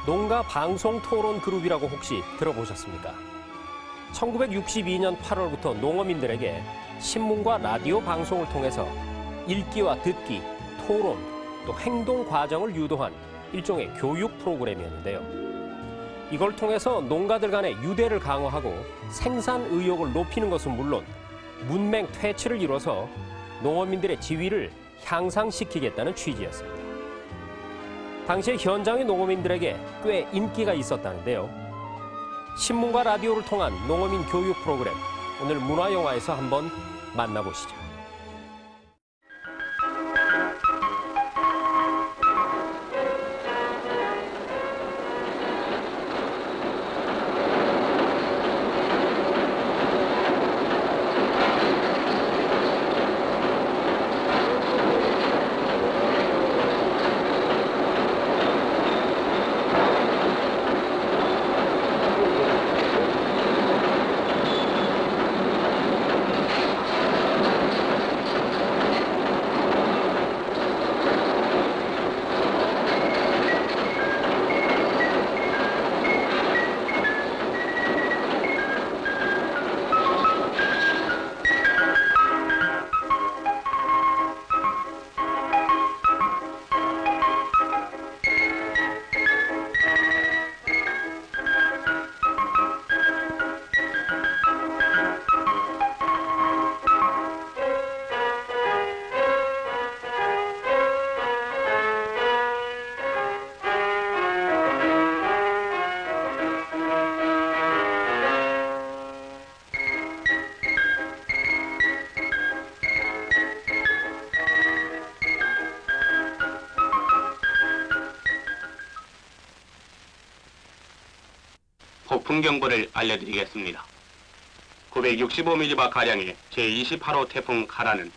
농가 방송 토론 그룹이라고 혹시 들어보셨습니까? 1962년 8월부터 농어민들에게 신문과 라디오 방송을 통해서 읽기와 듣기, 토론, 또 행동 과정을 유도한 일종의 교육 프로그램이었는데요. 이걸 통해서 농가들 간의 유대를 강화하고 생산 의욕을 높이는 것은 물론 문맹 퇴치를 이뤄서 농어민들의 지위를 향상시키겠다는 취지였습니다. 당시에 현장의 농어민들에게 꽤 인기가 있었다는데요. 신문과 라디오를 통한 농어민 교육 프로그램, 오늘 문화영화에서 한번 만나보시죠. 폭풍 경보를 알려드리겠습니다. 965mm 가량의 제28호 태풍 카라는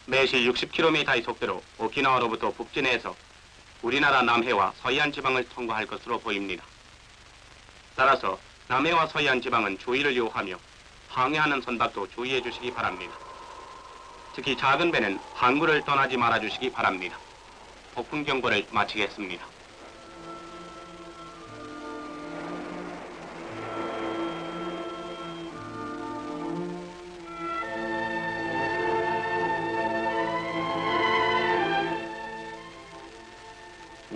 매시 60km의 속도로 오키나와로부터 북진해서 우리나라 남해와 서해안 지방을 통과할 것으로 보입니다. 따라서 남해와 서해안 지방은 주의를 요하며 항해하는 선박도 주의해 주시기 바랍니다. 특히 작은 배는 항구를 떠나지 말아 주시기 바랍니다. 폭풍 경보를 마치겠습니다.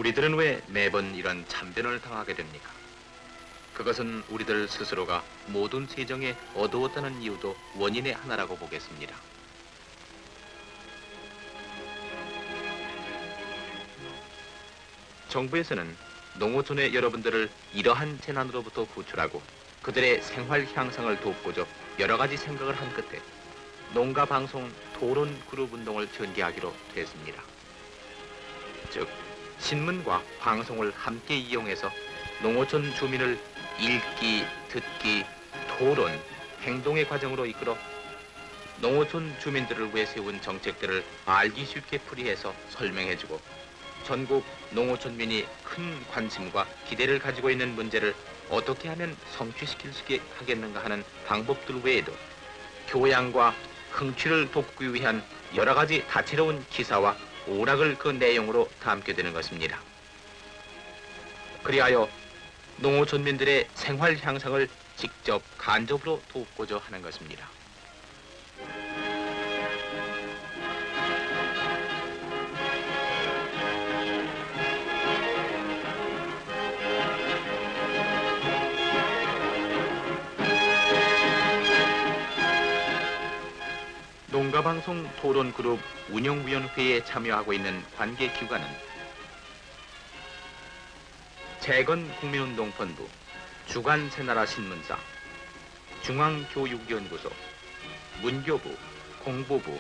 우리들은 왜 매번 이런 참변을 당하게 됩니까? 그것은 우리들 스스로가 모든 세정에 어두웠다는 이유도 원인의 하나라고 보겠습니다. 정부에서는 농어촌의 여러분들을 이러한 재난으로부터 구출하고 그들의 생활 향상을 돕고자 여러 가지 생각을 한 끝에 농가 방송 토론 그룹 운동을 전개하기로 됐습니다. 즉, 신문과 방송을 함께 이용해서 농어촌 주민을 읽기, 듣기, 토론, 행동의 과정으로 이끌어 농어촌 주민들을 위해 세운 정책들을 알기 쉽게 풀이해서 설명해주고 전국 농어촌민이 큰 관심과 기대를 가지고 있는 문제를 어떻게 하면 성취시킬 수 있게 하겠는가 하는 방법들 외에도 교양과 흥취를 돕기 위한 여러 가지 다채로운 기사와 오락을 그 내용으로 담게 되는 것입니다. 그리하여 농어촌민들의 생활 향상을 직접 간접으로 돕고자 하는 것입니다. 농가방송 토론그룹 운영위원회에 참여하고 있는 관계기관은 재건국민운동본부, 주간새나라신문사, 중앙교육연구소, 문교부, 공보부,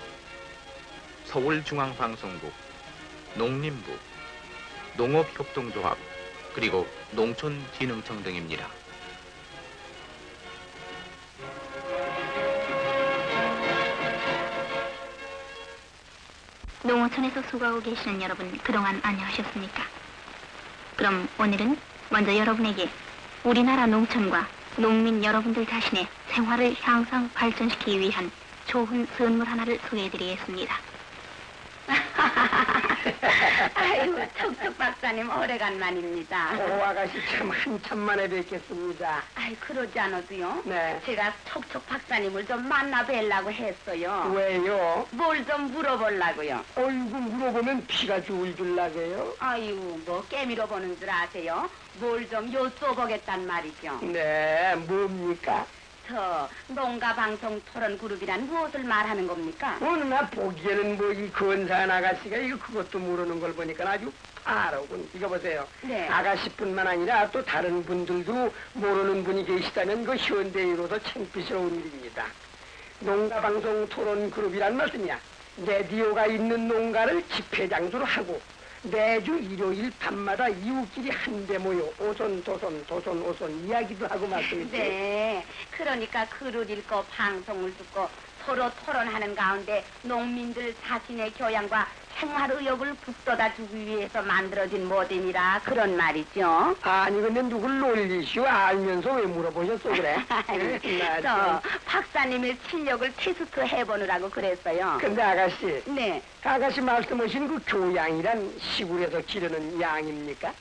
서울중앙방송국, 농림부, 농업협동조합, 그리고 농촌진흥청 등입니다. 농어촌에서 수고하고 계시는 여러분, 그동안 안녕하셨습니까? 그럼 오늘은 먼저 여러분에게 우리나라 농촌과 농민 여러분들 자신의 생활을 향상 발전시키기 위한 좋은 선물 하나를 소개해드리겠습니다. 아이고, 척척 박사님 오래간만입니다. 오 아가씨 참 한참 만에 뵙겠습니다. 아이, 그러지 않아도요. 네. 제가 척척 박사님을 좀 만나 뵈려고 했어요. 왜요? 뭘 좀 물어보려고요. 어이구 물어보면 피가 줄줄 나게요. 아이고, 뭐 깨밀어 보는 줄 아세요? 뭘 좀 여쭤보겠단 말이죠. 네, 뭡니까? 저 농가 방송 토론 그룹이란 무엇을 말하는 겁니까? 오늘 나 보기에는 뭐 이 건사한 아가씨가 이거 그것도 모르는 걸 보니까 아주 파로군. 이거 보세요. 네. 아가씨뿐만 아니라 또 다른 분들도 모르는 분이 계시다면 그 현대인으로서 창피스러운 일입니다. 농가 방송 토론 그룹이란 말씀이야. 라디오가 있는 농가를 집회 장소로 하고 매주 일요일 밤마다 이웃끼리 한데 모여 오손 이야기도 하고 말씀이지. 네, 그러니까 글을 읽고 방송을 듣고 서로 토론하는 가운데 농민들 자신의 교양과 생활의욕을 북돋아 주기 위해서 만들어진 모델이라 그런 말이죠. 아니 근데 누굴 놀리시오? 알면서 왜 물어보셨어 그래? 저 박사님의 실력을 테스트 해보느라고 그랬어요. 근데 아가씨, 네, 아가씨 말씀하신 그 교양이란 시골에서 기르는 양입니까?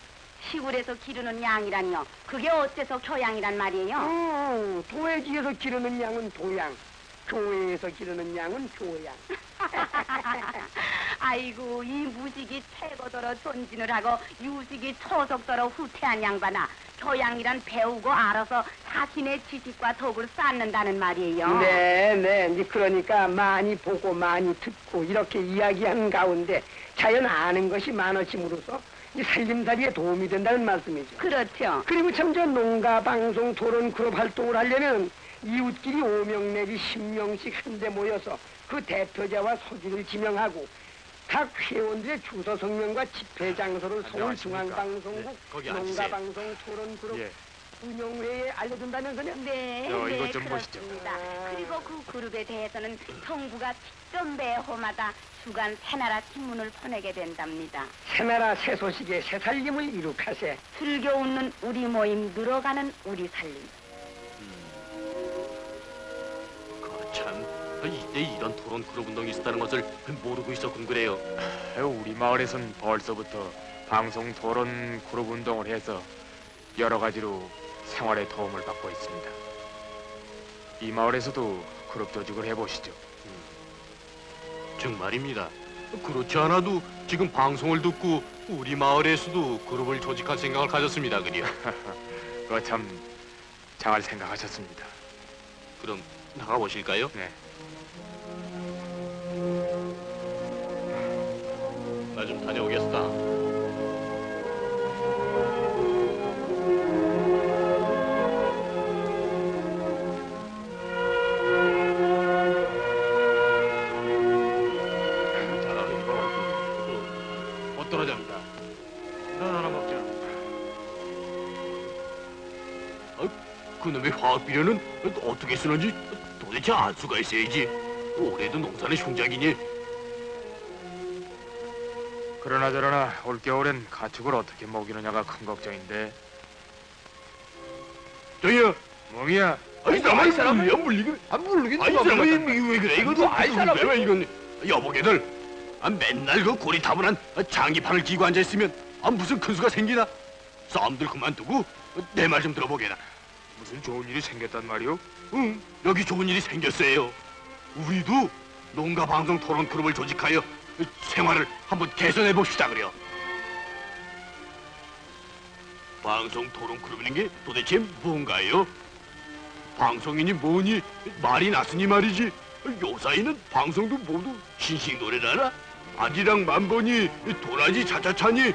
시골에서 기르는 양이라니요. 그게 어째서 교양이란 말이에요? 도회지에서 기르는 양은 도양, 교회에서 기르는 양은 교양. 아이고, 이 무식이 최고도로 존진을 하고 유식이 초속도로 후퇴한 양반아. 교양이란 배우고 알아서 자신의 지식과 덕을 쌓는다는 말이에요. 네. 이제 그러니까 많이 보고 많이 듣고 이렇게 이야기하는 가운데 자연 아는 것이 많아짐으로써 이 살림살이에 도움이 된다는 말씀이죠. 그렇죠. 그리고 참 저 농가 방송 토론 그룹 활동을 하려면 이웃끼리 5명 내지 10명씩 한데 모여서 그 대표자와 서기를 지명하고 각 회원들의 주소 성명과 집회 장소를 서울중앙방송국 농가방송 토론 그룹 예. 운영회에 알려준다면서요? 네, 이것 좀 보시죠. 그렇습니다. 그리고 그 그룹에 대해서는 정부가 직접 매호마다 주간 새나라 신문을 보내게 된답니다. 새나라 새 소식에 새 살림을 이룩하세. 즐겨 웃는 우리 모임, 늘어가는 우리 살림. 거참, 이때 이런 토론 그룹 운동이 있었다는 것을 모르고 있었군 그래요. 우리 마을에선 벌써부터 방송 토론 그룹 운동을 해서 여러 가지로 생활에 도움을 받고 있습니다. 이 마을에서도 그룹 조직을 해보시죠. 정말입니다. 그렇지 않아도 지금 방송을 듣고 우리 마을에서도 그룹을 조직할 생각을 가졌습니다 그래요. 그거 참 잘 생각하셨습니다. 그럼 나가보실까요? 네. 나 좀 다녀오겠다. 어떠하자입니다. 난 하나 먹자. 그놈의 화학비료는 어떻게 쓰는지 도대체 알 수가 있어야지. 올해도 농사는 흉작이니. 그러나 저러나 올겨울엔 가축을 어떻게 먹이느냐가 큰 걱정인데. 저기요. 몽이야. 아이 사람이 사람이 안 물리게. 안 부르긴 아이 사람이 왜 그래? 이거 아이 사람 왜 이건? 여보게들, 맨날 그 고리타분한 장기판을 쥐고 앉아 있으면 무슨 큰 수가 생기나? 싸움들 그만두고 내 말 좀 들어보게나. 무슨 좋은 일이 생겼단 말이오? 응, 여기 좋은 일이 생겼어요. 우리도 농가 방송 토론 그룹을 조직하여 생활을 한번 개선해 봅시다 그래요. 방송 토론 그룹이라는 게 도대체 뭔가요? 방송이니 뭐니 말이 났으니 말이지. 요사이는 방송도 모두 신식 노래라나? 아리랑 만번이 도라지 차차차니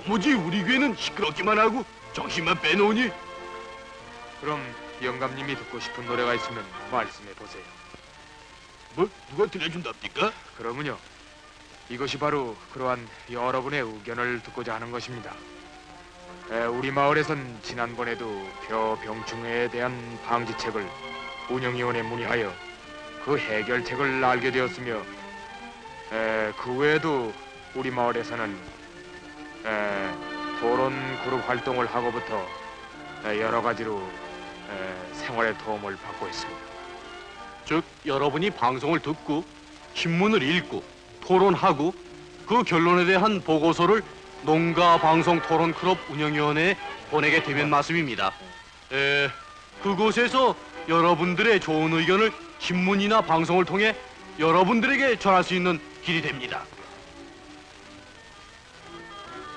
도무지 우리 귀에는 시끄럽기만 하고 정신만 빼놓으니. 그럼 영감님이 듣고 싶은 노래가 있으면 말씀해 보세요. 뭐 누가 들려준답니까? 그러면요. 이것이 바로 그러한 여러분의 의견을 듣고자 하는 것입니다. 우리 마을에선 지난번에도 벼병충해에 대한 방지책을 운영위원회에 문의하여 그 해결책을 알게 되었으며 그 외에도 우리 마을에서는 토론 그룹 활동을 하고부터 여러 가지로 생활에 도움을 받고 있습니다. 즉 여러분이 방송을 듣고 신문을 읽고 토론하고 그 결론에 대한 보고서를 농가 방송 토론 클럽 운영위원회에 보내게 되면 말씀입니다. 그곳에서 여러분들의 좋은 의견을 신문이나 방송을 통해 여러분들에게 전할 수 있는 길이 됩니다.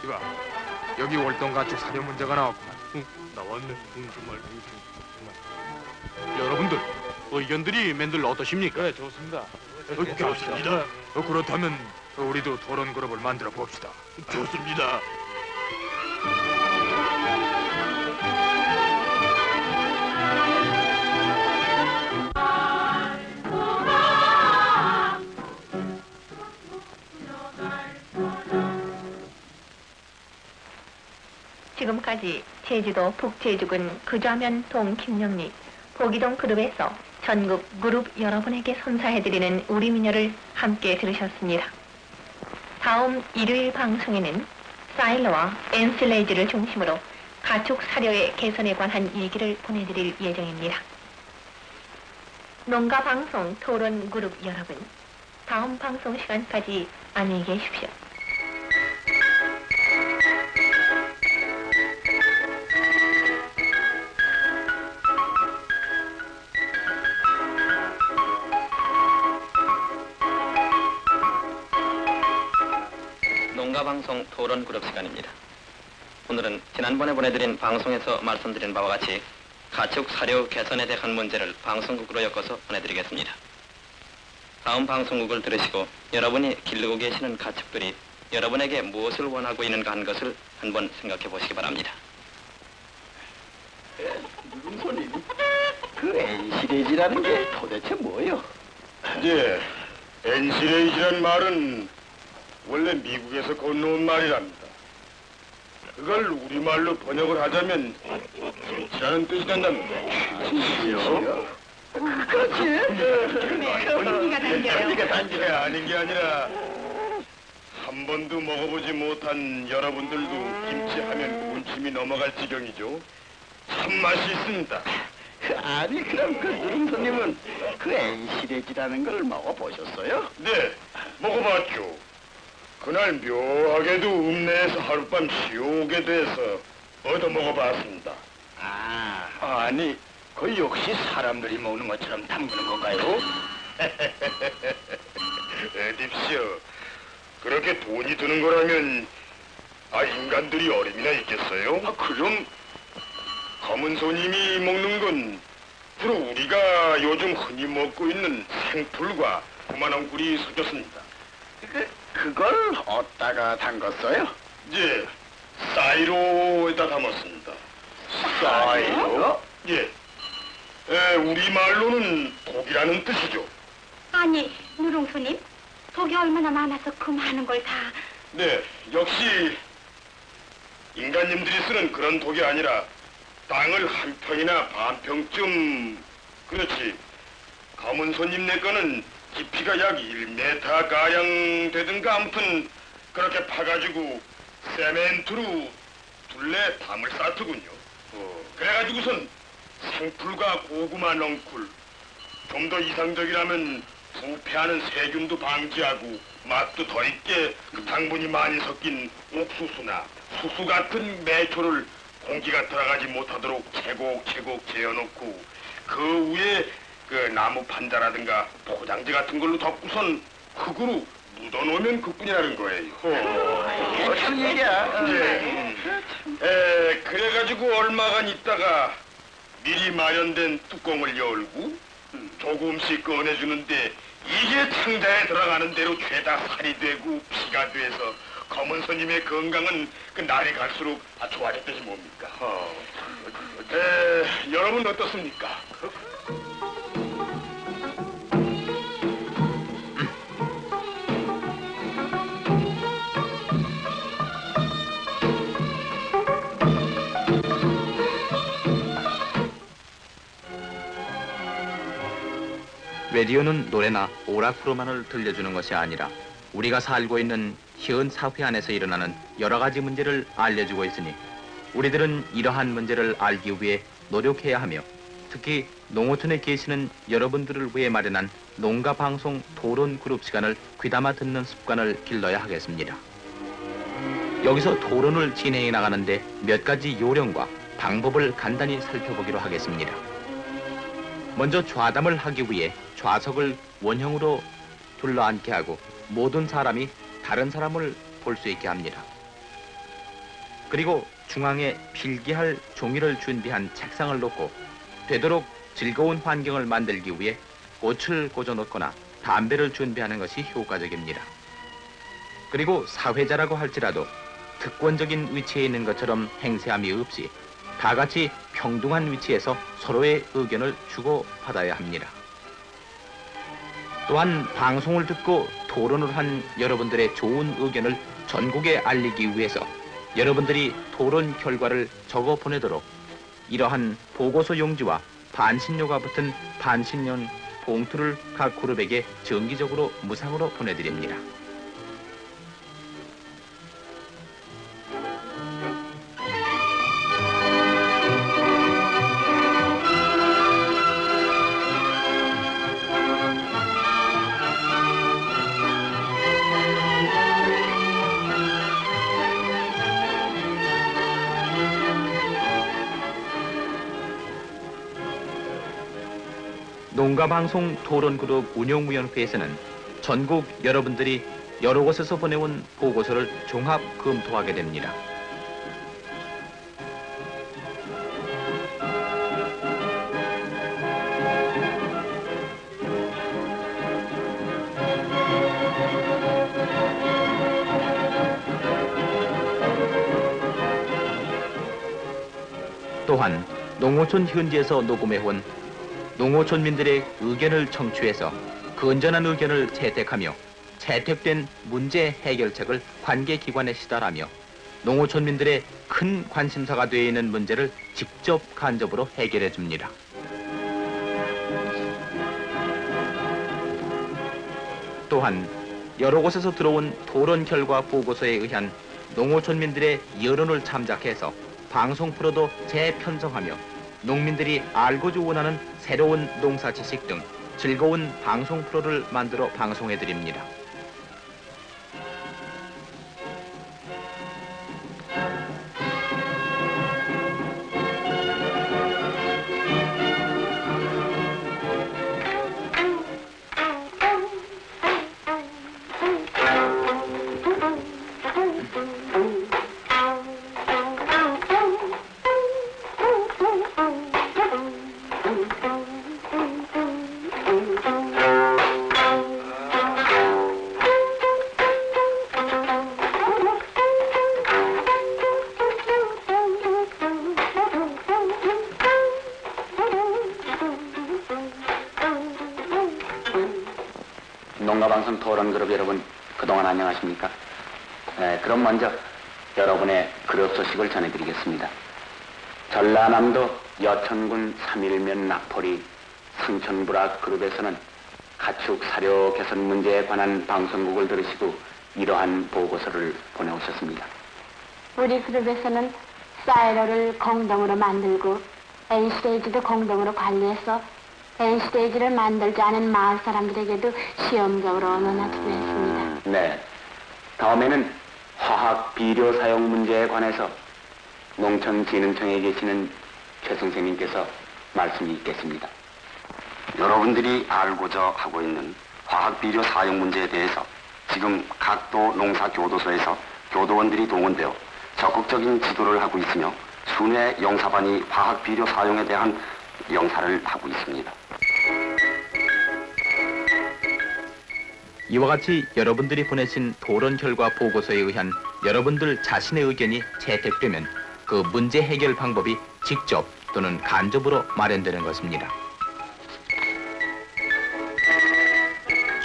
이봐, 여기 월동가축 사료 문제가 나왔구만. 나왔네. 정말. 여러분들 의견들이 맨들 어떠십니까? 그래, 좋습니다. 좋습니다. 그렇다면 우리도 토론 그룹을 만들어 봅시다. 좋습니다. 지금까지 제주도 북제주군 그좌면 동김영리 보기동 그룹에서 전국 그룹 여러분에게 선사해드리는 우리 미녀를 함께 들으셨습니다. 다음 일요일 방송에는 사일러와 엔실레이즈를 중심으로 가축 사료의 개선에 관한 얘기를 보내드릴 예정입니다. 농가 방송 토론 그룹 여러분, 다음 방송 시간까지 안녕히 계십시오. 농가방송 토론 그룹 시간입니다. 오늘은 지난번에 보내드린 방송에서 말씀드린 바와 같이 가축 사료 개선에 대한 문제를 방송국으로 엮어서 보내드리겠습니다. 다음 방송국을 들으시고 여러분이 기르고 계시는 가축들이 여러분에게 무엇을 원하고 있는가 하는 것을 한번 생각해 보시기 바랍니다. 손님, 그 엔시레이지라는 게 도대체 뭐예요? 예, 엔시레이지란 말은 원래 미국에서 건너온 말이랍니다. 그걸 우리말로 번역을 하자면 김치라는 뜻이 된답니다. 김치요? 그렇지. 그러니까 단지가 아닌 게 아니라 한 번도 먹어보지 못한 여러분들도 김치하면 군침이 넘어갈 지경이죠. 참맛이 있습니다. 아니, 그럼 그 누룽손님은 그 엔시레이지라는 걸 먹어보셨어요? 네, 먹어봤죠. 그날 묘하게도 읍내에서 하룻밤 쉬어오게 돼서 얻어 먹어봤습니다. 아니, 그 역시 사람들이 먹는 것처럼 담그는 건가요? 에딥시오, 그렇게 돈이 드는 거라면 인간들이 어림이나 있겠어요? 그럼 검은 손님이 먹는 건 주로 우리가 요즘 흔히 먹고 있는 생풀과 그만한 꿀이 섞였습니다. 그걸 어디다가 담갔어요? 예, 사이로에다 담았습니다. 사이로? 예, 우리말로는 독이라는 뜻이죠. 아니, 누룽소님, 독이 얼마나 많아서 그 많은 걸 다... 네, 역시 인간님들이 쓰는 그런 독이 아니라 땅을 한 평이나 반 평쯤, 그렇지, 검은 손님 내 거는 깊이가 약 1m가량 되든가 아무튼 그렇게 파가지고 세멘트로 둘레 담을 쌓더군요. 그래가지고선 생풀과 고구마 넝쿨, 좀 더 이상적이라면 부패하는 세균도 방지하고 맛도 더 있게 그 당분이 많이 섞인 옥수수나 수수 같은 매초를 공기가 들어가지 못하도록 채곡채곡 재어놓고 그 위에 그 나무 판자라든가 포장지 같은 걸로 덮고선 흙으로 묻어놓으면 그뿐이라는 거예요. 괜찮은 얘기야. 예. 그래가지고 얼마간 있다가 미리 마련된 뚜껑을 열고 조금씩 꺼내주는데 이게 창자에 들어가는 대로 죄다 살이 되고 피가 돼서 검은 손님의 건강은 그 날이 갈수록 좋아졌듯이 뭡니까? 여러분 어떻습니까? 라디오는 노래나 오락프로만을 들려주는 것이 아니라 우리가 살고 있는 현 사회 안에서 일어나는 여러 가지 문제를 알려주고 있으니 우리들은 이러한 문제를 알기 위해 노력해야 하며 특히 농어촌에 계시는 여러분들을 위해 마련한 농가 방송 토론 그룹 시간을 귀담아 듣는 습관을 길러야 하겠습니다. 여기서 토론을 진행해 나가는데 몇 가지 요령과 방법을 간단히 살펴보기로 하겠습니다. 먼저 좌담을 하기 위해 좌석을 원형으로 둘러앉게 하고 모든 사람이 다른 사람을 볼 수 있게 합니다. 그리고 중앙에 필기할 종이를 준비한 책상을 놓고 되도록 즐거운 환경을 만들기 위해 꽃을 꽂아놓거나 담배를 준비하는 것이 효과적입니다. 그리고 사회자라고 할지라도 특권적인 위치에 있는 것처럼 행세함이 없이 다 같이 평등한 위치에서 서로의 의견을 주고받아야 합니다. 또한 방송을 듣고 토론을 한 여러분들의 좋은 의견을 전국에 알리기 위해서 여러분들이 토론 결과를 적어 보내도록 이러한 보고서 용지와 반신료가 붙은 반신용 봉투를 각 그룹에게 정기적으로 무상으로 보내드립니다. 농가방송 토론그룹 운영위원회에서는 전국 여러분들이 여러 곳에서 보내온 보고서를 종합 검토하게 됩니다. 또한 농어촌 현지에서 녹음해온 농어촌민들의 의견을 청취해서 건전한 의견을 채택하며 채택된 문제 해결책을 관계기관에 시달하며 농어촌민들의 큰 관심사가 되어 있는 문제를 직접 간접으로 해결해 줍니다. 또한 여러 곳에서 들어온 토론 결과 보고서에 의한 농어촌민들의 여론을 참작해서 방송 프로도 재편성하며 농민들이 알고 원하는 새로운 농사 지식 등 즐거운 방송 프로를 만들어 방송해 드립니다. 농가방송 토론그룹 여러분, 그동안 안녕하십니까? 그럼 먼저 여러분의 그룹 소식을 전해드리겠습니다. 전라남도 여천군 3일면 낙포리 승천부락 그룹에서는 가축 사료 개선 문제에 관한 방송국을 들으시고 이러한 보고서를 보내오셨습니다. 우리 그룹에서는 사이로를 공동으로 만들고 N스테이지도 공동으로 관리해서 N스테이지를 만들지 않은 마을 사람들에게도 시험적으로 논하기로 했습니다. 네. 다음에는 화학 비료 사용 문제에 관해서 농촌진흥청에 계시는 최 선생님께서 말씀이 있겠습니다. 여러분들이 알고자 하고 있는 화학 비료 사용 문제에 대해서 지금 각도 농사교도소에서 교도원들이 동원되어 적극적인 지도를 하고 있으며 순회 영사반이 화학 비료 사용에 대한 영사를 하고 있습니다. 이와 같이 여러분들이 보내신 토론 결과 보고서에 의한 여러분들 자신의 의견이 채택되면 그 문제 해결 방법이 직접 또는 간접으로 마련되는 것입니다.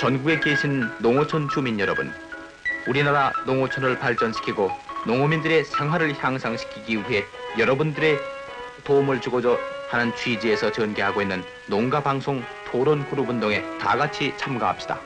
전국에 계신 농어촌 주민 여러분, 우리나라 농어촌을 발전시키고 농어민들의 생활을 향상시키기 위해 여러분들의 도움을 주고자 하는 취지에서 전개하고 있는 농가방송 토론그룹 운동에 다 같이 참가합시다.